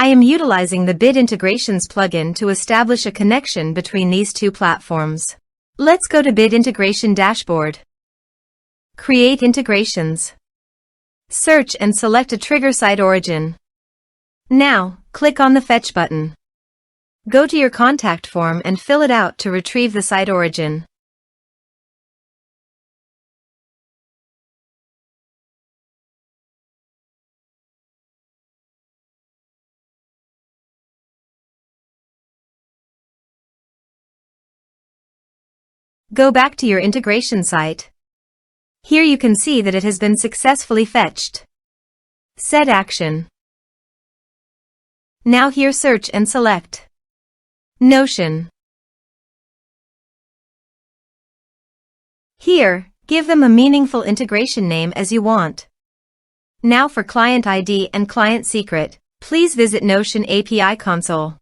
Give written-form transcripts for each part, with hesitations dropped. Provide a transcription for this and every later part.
I am utilizing the Bit Integrations plugin to establish a connection between these two platforms. Let's go to Bit Integration Dashboard. Create integrations. Search and select a trigger SiteOrigin. Now, click on the Fetch button. Go to your contact form and fill it out to retrieve the SiteOrigin. Go back to your integration site. Here you can see that it has been successfully fetched. Set action. Now here search and select Notion. Here, give them a meaningful integration name as you want. Now for client ID and client secret, please visit Notion API console.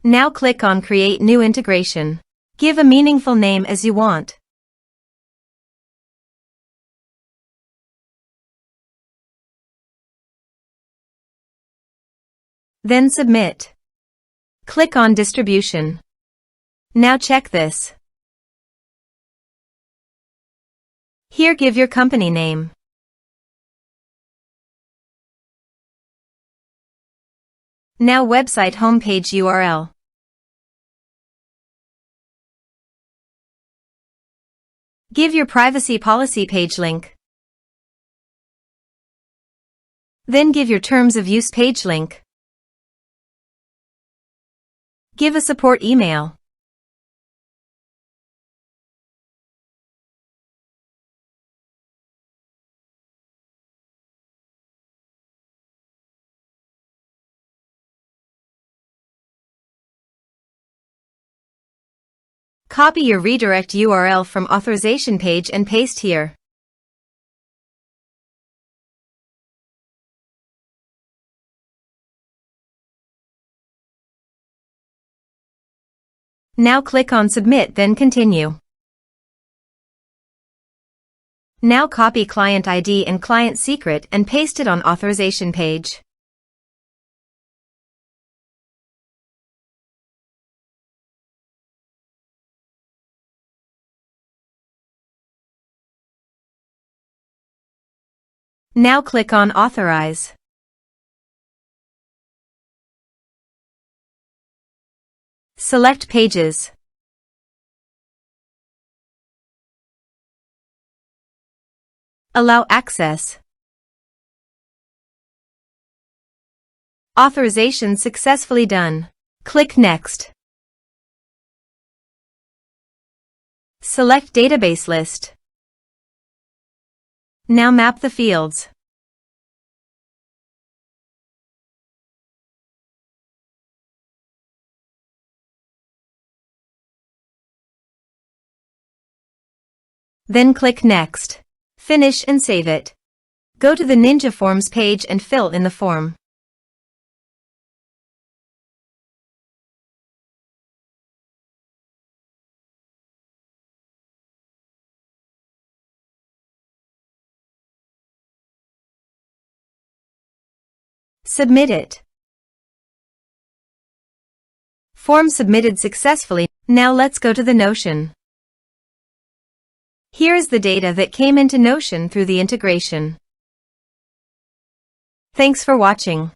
Now click on Create New Integration. Give a meaningful name as you want. Then submit. Click on Distribution. Now check this. Here give your company name. Now website homepage URL. Give your privacy policy page link. Then give your terms of use page link. Give a support email. Copy your redirect URL from authorization page and paste here. Now click on Submit, then Continue. Now copy client ID and client secret and paste it on authorization page. Now click on Authorize. Select Pages. Allow access. Authorization successfully done. Click Next. Select Database List. Now map the fields. Then click Next. Finish and save it. Go to the Ninja Forms page and fill in the form. Submit it. Form submitted successfully. Now let's go to the Notion. Here is the data that came into Notion through the integration. Thanks for watching.